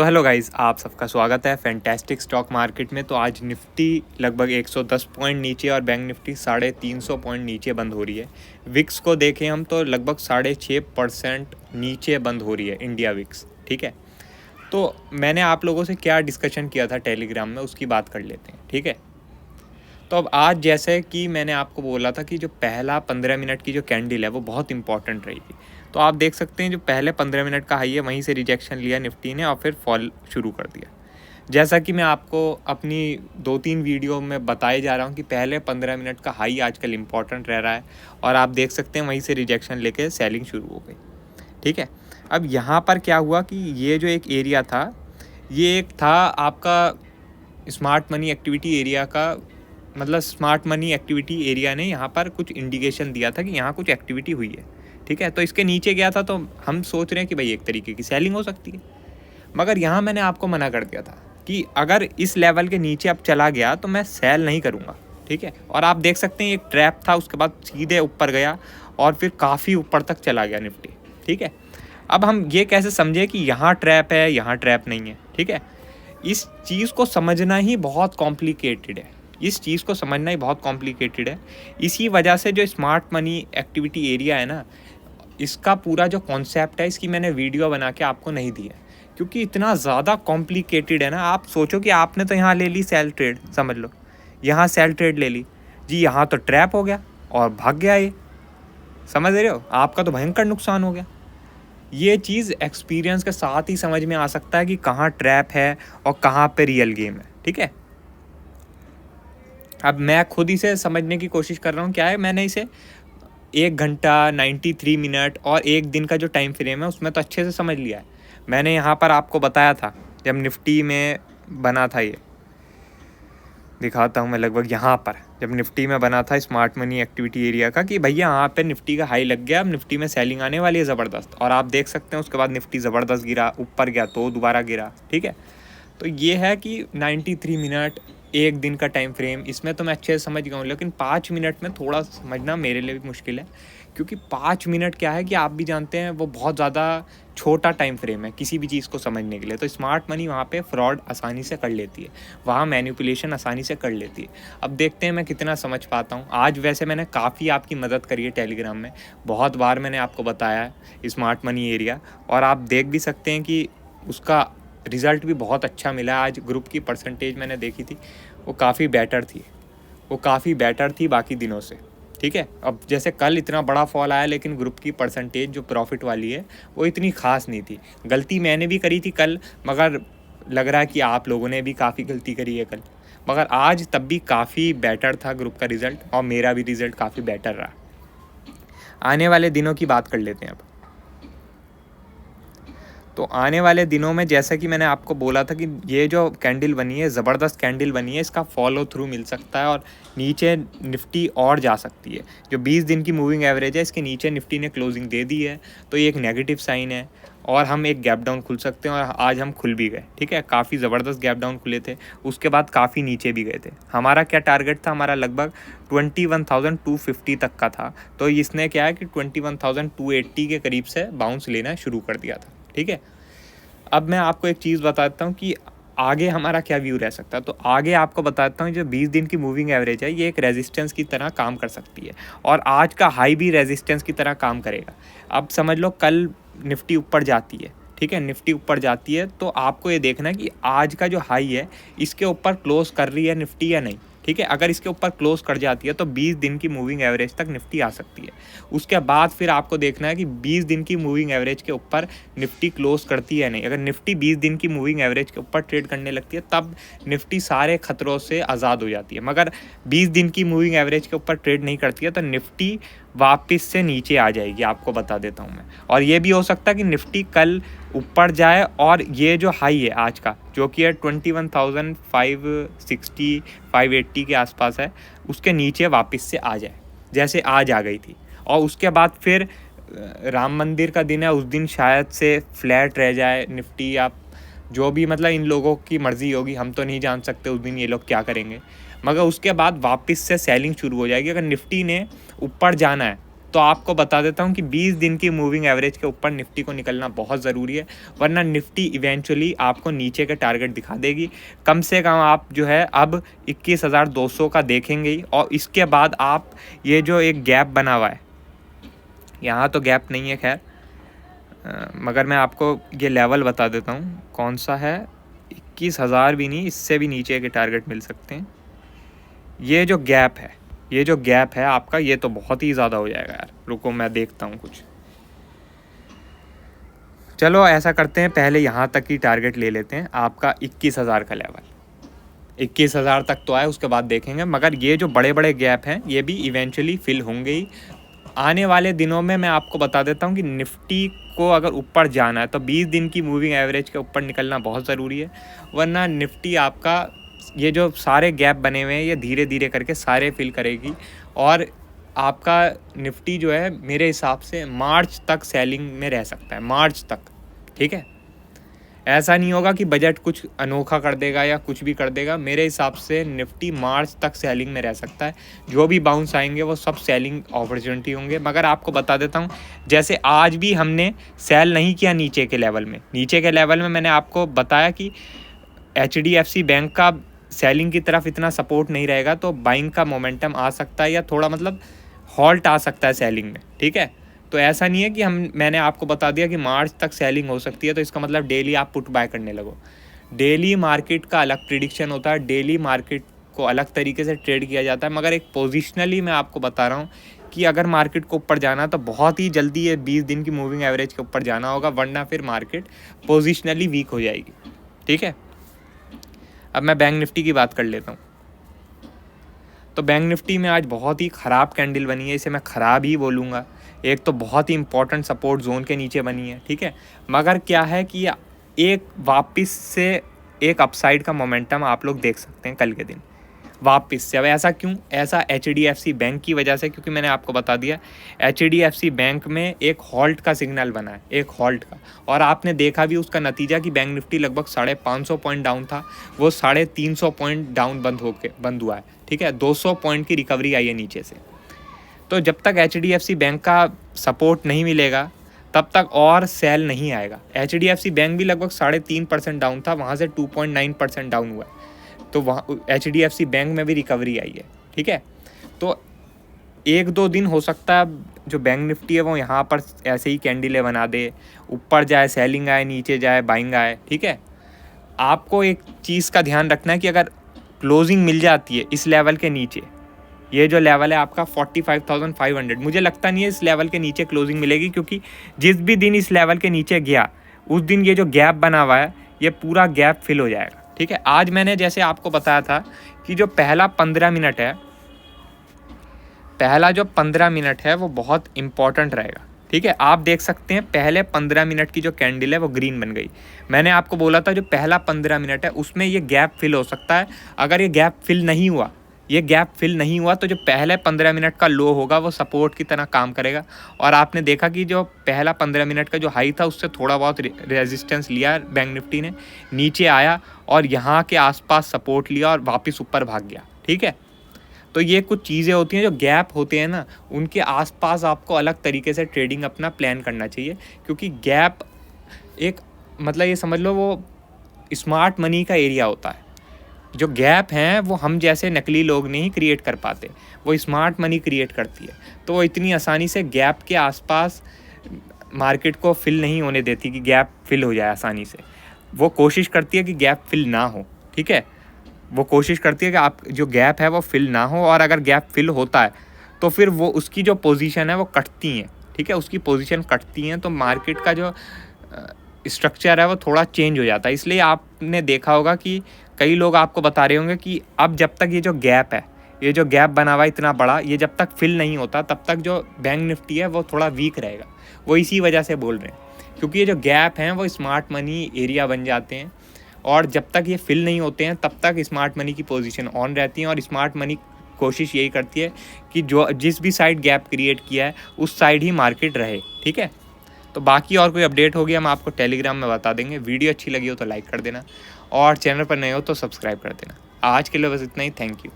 तो hello guys, आप सबका स्वागत है फैंटास्टिक स्टॉक मार्केट में। तो आज निफ्टी लगभग 110 पॉइंट नीचे और बैंक निफ्टी 350 पॉइंट नीचे बंद हो रही है। विक्स को देखें हम तो लगभग 6.5% नीचे बंद हो रही है इंडिया विक्स। ठीक है, तो मैंने आप लोगों से क्या डिस्कशन किया था टेलीग्राम में, उसकी बात कर लेते हैं। ठीक है, तो अब आज जैसे कि मैंने आपको बोला था कि जो पहला 15 मिनट की जो कैंडल है वो बहुत इंपॉर्टेंट रहेगी। तो आप देख सकते हैं जो पहले 15 मिनट का हाई है वहीं से रिजेक्शन लिया निफ्टी ने और फिर फॉल शुरू कर दिया। जैसा कि मैं आपको अपनी 2-3 वीडियो में बताए जा रहा हूँ कि पहले 15 मिनट का हाई आजकल इम्पॉर्टेंट रह रहा है और आप देख सकते हैं वहीं से रिजेक्शन लेके सेलिंग शुरू हो गई। ठीक है, अब यहाँ पर क्या हुआ कि ये जो एक एरिया था, ये एक था आपका स्मार्ट मनी एक्टिविटी एरिया का, मतलब स्मार्ट मनी एक्टिविटी एरिया ने यहाँ पर कुछ इंडिकेशन दिया था कि यहाँ कुछ एक्टिविटी हुई है। ठीक है, तो इसके नीचे गया था तो हम सोच रहे हैं कि भाई एक तरीके की सेलिंग हो सकती है, मगर यहाँ मैंने आपको मना कर दिया था कि अगर इस लेवल के नीचे अब चला गया तो मैं सेल नहीं करूँगा। ठीक है, और आप देख सकते हैं एक ट्रैप था, उसके बाद सीधे ऊपर गया और फिर काफ़ी ऊपर तक चला गया निफ्टी। ठीक है, अब हम ये कैसे समझे कि यहाँ ट्रैप है यहाँ ट्रैप नहीं है। ठीक है, इस चीज़ को समझना ही बहुत कॉम्प्लिकेटेड है, इस चीज़ को समझना ही बहुत कॉम्प्लिकेटेड है। इसी वजह से जो स्मार्ट मनी एक्टिविटी एरिया है ना, इसका पूरा जो कॉन्सेप्ट है इसकी मैंने वीडियो बना के आपको नहीं दी है, क्योंकि इतना ज़्यादा कॉम्प्लिकेटेड है ना। आप सोचो कि आपने तो यहाँ ले ली सेल ट्रेड, समझ लो यहाँ सेल ट्रेड ले ली जी, यहाँ तो ट्रैप हो गया और भाग गया ये, समझ रहे हो, आपका तो भयंकर नुकसान हो गया। ये चीज़ एक्सपीरियंस के साथ ही समझ में आ सकता है कि कहाँ ट्रैप है और कहाँ पे रियल गेम है। ठीक है, अब मैं खुद इसे समझने की कोशिश कर रहा हूँ। क्या है, मैंने इसे 1 घंटा 93 मिनट और 1 दिन का जो टाइम फ्रेम है उसमें तो अच्छे से समझ लिया है। मैंने यहाँ पर आपको बताया था जब निफ्टी में बना था, ये दिखाता हूँ मैं, लगभग यहाँ पर जब निफ्टी में बना था स्मार्ट मनी एक्टिविटी एरिया का, कि भैया यहाँ पे निफ्टी का हाई लग गया, अब निफ्टी में सेलिंग आने वाली है ज़बरदस्त। और आप देख सकते हैं उसके बाद निफ्टी ज़बरदस्त गिरा, ऊपर गया तो दोबारा गिरा। ठीक है, तो ये है कि 93 मिनट 1 दिन का टाइम फ्रेम, इसमें तो मैं अच्छे से समझ गया हूँ, लेकिन 5 मिनट में थोड़ा समझना मेरे लिए भी मुश्किल है, क्योंकि 5 मिनट क्या है कि आप भी जानते हैं वो बहुत ज़्यादा छोटा टाइम फ्रेम है किसी भी चीज़ को समझने के लिए। तो स्मार्ट मनी वहाँ पे फ्रॉड आसानी से कर लेती है, वहाँ मैनिपुलेशन आसानी से कर लेती है। अब देखते हैं मैं कितना समझ पाता हूँ। आज वैसे मैंने काफ़ी आपकी मदद करी है टेलीग्राम में, बहुत बार मैंने आपको बताया है स्मार्ट मनी एरिया, और आप देख भी सकते हैं कि उसका रिज़ल्ट भी बहुत अच्छा मिला। आज ग्रुप की परसेंटेज मैंने देखी थी, वो काफ़ी बेटर थी, वो काफ़ी बेटर थी बाकी दिनों से। ठीक है, अब जैसे कल इतना बड़ा फॉल आया, लेकिन ग्रुप की परसेंटेज जो प्रॉफिट वाली है वो इतनी ख़ास नहीं थी। गलती मैंने भी करी थी कल, मगर लग रहा है कि आप लोगों ने भी काफ़ी गलती करी है कल, मगर आज तब भी काफ़ी बेटर था ग्रुप का रिज़ल्ट और मेरा भी रिज़ल्ट काफ़ी बेटर रहा। आने वाले दिनों की बात कर लेते हैं अब। तो आने वाले दिनों में जैसा कि मैंने आपको बोला था कि ये जो कैंडल बनी है, ज़बरदस्त कैंडल बनी है, इसका फॉलो थ्रू मिल सकता है और नीचे निफ्टी और जा सकती है। जो 20 दिन की मूविंग एवरेज है, इसके नीचे निफ्टी ने क्लोजिंग दे दी है, तो ये एक नेगेटिव साइन है और हम एक गैप डाउन खुल सकते हैं। और आज हम खुल भी गए। ठीक है, काफ़ी ज़बरदस्त गैप डाउन खुले थे, उसके बाद काफ़ी नीचे भी गए थे। हमारा क्या टारगेट था, हमारा लगभग 21,250 तक का था, तो इसने क्या है कि 21,280 के करीब से बाउंस लेना शुरू कर दिया था। ठीक है, अब मैं आपको एक चीज़ बताता हूँ कि आगे हमारा क्या व्यू रह सकता है। तो आगे आपको बताता हूँ, जो 20 दिन की मूविंग एवरेज है ये एक रेजिस्टेंस की तरह काम कर सकती है और आज का हाई भी रेजिस्टेंस की तरह काम करेगा। अब समझ लो कल निफ्टी ऊपर जाती है, ठीक है, निफ्टी ऊपर जाती है, तो आपको ये देखना है कि आज का जो हाई है इसके ऊपर क्लोज कर रही है निफ्टी या नहीं। ठीक है, अगर इसके ऊपर क्लोज कर जाती है तो 20 दिन की मूविंग एवरेज तक निफ्टी आ सकती है। उसके बाद फिर आपको देखना है कि 20 दिन की मूविंग एवरेज के ऊपर निफ्टी क्लोज करती है नहीं। अगर निफ्टी 20 दिन की मूविंग एवरेज के ऊपर ट्रेड करने लगती है तब निफ्टी सारे खतरों से आज़ाद हो जाती है, मगर 20 दिन की मूविंग एवरेज के ऊपर ट्रेड नहीं करती है तो निफ्टी वापस से नीचे आ जाएगी, आपको बता देता हूँ मैं। और ये भी हो सकता है कि निफ्टी कल ऊपर जाए और ये जो हाई है आज का, जो कि है 21,560 580 के आसपास है, उसके नीचे वापस से आ जाए, जैसे आज आ गई थी। और उसके बाद फिर राम मंदिर का दिन है, उस दिन शायद से फ्लैट रह जाए निफ्टी, या जो भी, मतलब इन लोगों की मर्ज़ी होगी, हम तो नहीं जान सकते उस दिन ये लोग क्या करेंगे। मगर उसके बाद वापस से सेलिंग शुरू हो जाएगी। अगर निफ्टी ने ऊपर जाना है तो आपको बता देता हूँ कि 20 दिन की मूविंग एवरेज के ऊपर निफ्टी को निकलना बहुत ज़रूरी है, वरना निफ्टी इवेंचुअली आपको नीचे के टारगेट दिखा देगी। कम से कम आप जो है अब 21,200 का देखेंगे ही, और इसके बाद आप ये जो एक गैप बना हुआ है, यहाँ तो गैप नहीं है खैर, मगर मैं आपको ये लेवल बता देता हूँ कौन सा है। 21,000 भी नहीं, इससे भी नीचे के टारगेट मिल सकते हैं। ये जो गैप है, ये जो गैप है आपका, ये तो बहुत ही ज़्यादा हो जाएगा यार। रुको मैं देखता हूँ कुछ। चलो ऐसा करते हैं, पहले यहाँ तक की टारगेट ले लेते हैं, आपका 21,000 का लेवल। 21,000 तक तो आए, उसके बाद देखेंगे। मगर ये जो बड़े बड़े गैप हैं ये भी इवेंचुअली फिल होंगे ही। आने वाले दिनों में मैं आपको बता देता हूँ कि निफ्टी को अगर ऊपर जाना है तो 20 दिन की मूविंग एवरेज के ऊपर निकलना बहुत ज़रूरी है, वरना निफ्टी आपका ये जो सारे गैप बने हुए हैं ये धीरे धीरे करके सारे फिल करेगी, और आपका निफ्टी जो है मेरे हिसाब से मार्च तक सेलिंग में रह सकता है, मार्च तक। ठीक है, ऐसा नहीं होगा कि बजट कुछ अनोखा कर देगा या कुछ भी कर देगा। मेरे हिसाब से निफ्टी मार्च तक सेलिंग में रह सकता है। जो भी बाउंस आएंगे वो सब सेलिंग अपॉर्चुनिटी होंगे। मगर आपको बता देता हूँ, जैसे आज भी हमने सेल नहीं किया नीचे के लेवल में। नीचे के लेवल में मैंने आपको बताया कि HDFC बैंक का सेलिंग की तरफ इतना सपोर्ट नहीं रहेगा, तो बाइंग का मोमेंटम आ सकता है या थोड़ा मतलब हॉल्ट आ सकता है सेलिंग में। ठीक है, तो ऐसा नहीं है कि मैंने आपको बता दिया कि मार्च तक सेलिंग हो सकती है तो इसका मतलब डेली आप पुट बाय करने लगो। डेली मार्केट का अलग प्रिडिक्शन होता है, डेली मार्केट को अलग तरीके से ट्रेड किया जाता है। मगर एक पोजिशनली मैं आपको बता रहा हूँ कि अगर मार्केट को ऊपर जाना तो बहुत ही जल्दी ये 20 दिन की मूविंग एवरेज के ऊपर जाना होगा, वरना फिर मार्केट पोजिशनली वीक हो जाएगी। ठीक है, अब मैं बैंक निफ्टी की बात कर लेता हूँ। तो बैंक निफ्टी में आज बहुत ही ख़राब कैंडल बनी है, इसे मैं ख़राब ही बोलूँगा। एक तो बहुत ही इंपॉर्टेंट सपोर्ट जोन के नीचे बनी है। ठीक है, मगर क्या है कि एक वापस से एक अपसाइड का मोमेंटम आप लोग देख सकते हैं कल के दिन वापस से। अब ऐसा क्यों? ऐसा HDFC बैंक की वजह से, क्योंकि मैंने आपको बता दिया HDFC बैंक में एक हॉल्ट का सिग्नल बना है, एक हॉल्ट का, और आपने देखा भी उसका नतीजा कि बैंक निफ्टी लगभग 550 पॉइंट डाउन था, वो 350 पॉइंट डाउन बंद हुआ है। ठीक है, 200 पॉइंट की रिकवरी आई है नीचे से। तो जब तक HDFC बैंक का सपोर्ट नहीं मिलेगा तब तक और सेल नहीं आएगा। HDFC बैंक भी लगभग 3.5% डाउन था, वहाँ से 2.9% डाउन हुआ है, तो वहाँ HDFC बैंक में भी रिकवरी आई है। ठीक है, तो 1-2 दिन हो सकता है जो बैंक निफ्टी है वो यहाँ पर ऐसे ही कैंडलें बना दे, ऊपर जाए सेलिंग आए, नीचे जाए बाइंग आए। ठीक है, आपको एक चीज़ का ध्यान रखना है कि अगर क्लोजिंग मिल जाती है इस लेवल के नीचे, ये जो लेवल है आपका 45,500, मुझे लगता नहीं है इस लेवल के नीचे क्लोजिंग मिलेगी, क्योंकि जिस भी दिन इस लेवल के नीचे गया उस दिन ये जो गैप बना हुआ है ये पूरा गैप फिल हो जाएगा। ठीक है, आज मैंने जैसे आपको बताया था कि जो पहला 15 मिनट है, पहला जो 15 मिनट है वो बहुत इंपॉर्टेंट रहेगा। ठीक है, आप देख सकते हैं पहले 15 मिनट की जो कैंडल है वो ग्रीन बन गई। मैंने आपको बोला था जो पहला 15 मिनट है उसमें ये गैप फिल हो सकता है। अगर ये गैप फिल नहीं हुआ, ये गैप फिल नहीं हुआ तो जो पहले 15 मिनट का लो होगा वो सपोर्ट की तरह काम करेगा। और आपने देखा कि जो पहला 15 मिनट का जो हाई था उससे थोड़ा बहुत रेजिस्टेंस लिया बैंक निफ्टी ने, नीचे आया और यहाँ के आसपास सपोर्ट लिया और वापस ऊपर भाग गया। ठीक है, तो ये कुछ चीज़ें होती हैं, जो गैप होते हैं ना उनके आसपास आपको अलग तरीके से ट्रेडिंग अपना प्लान करना चाहिए, क्योंकि गैप एक मतलब ये समझ लो वो स्मार्ट मनी का एरिया होता है। जो गैप हैं वो हम जैसे नकली लोग नहीं क्रिएट कर पाते, वो स्मार्ट मनी क्रिएट करती है। तो वो इतनी आसानी से गैप के आसपास मार्केट को फिल नहीं होने देती कि गैप फिल हो जाए आसानी से। वो कोशिश करती है कि गैप फिल ना हो। ठीक है, वो कोशिश करती है कि आप जो गैप है वो फिल ना हो, और अगर गैप फिल होता है तो फिर वो उसकी जो पोजीशन है वो कटती हैं। ठीक है, उसकी पोजीशन कटती हैं तो मार्केट का जो स्ट्रक्चर है वो थोड़ा चेंज हो जाता है। इसलिए आपने देखा होगा कि कई लोग आपको बता रहे होंगे कि अब जब तक ये जो गैप है, ये जो गैप बना हुआ है इतना बड़ा, ये जब तक फिल नहीं होता तब तक जो बैंक निफ्टी है वो थोड़ा वीक रहेगा। वो इसी वजह से बोल रहे हैं, क्योंकि ये जो गैप हैं वो स्मार्ट मनी एरिया बन जाते हैं, और जब तक ये फिल नहीं होते हैं तब तक स्मार्ट मनी की पोजीशन ऑन रहती है। और स्मार्ट मनी कोशिश यही करती है कि जो जिस भी साइड गैप क्रिएट किया है उस साइड ही मार्केट रहे। ठीक है, तो बाकी और कोई अपडेट होगी हम आपको टेलीग्राम में बता देंगे। वीडियो अच्छी लगी हो तो लाइक कर देना, और चैनल पर नए हो तो सब्सक्राइब कर देना। आज के लिए बस इतना ही, थैंक यू।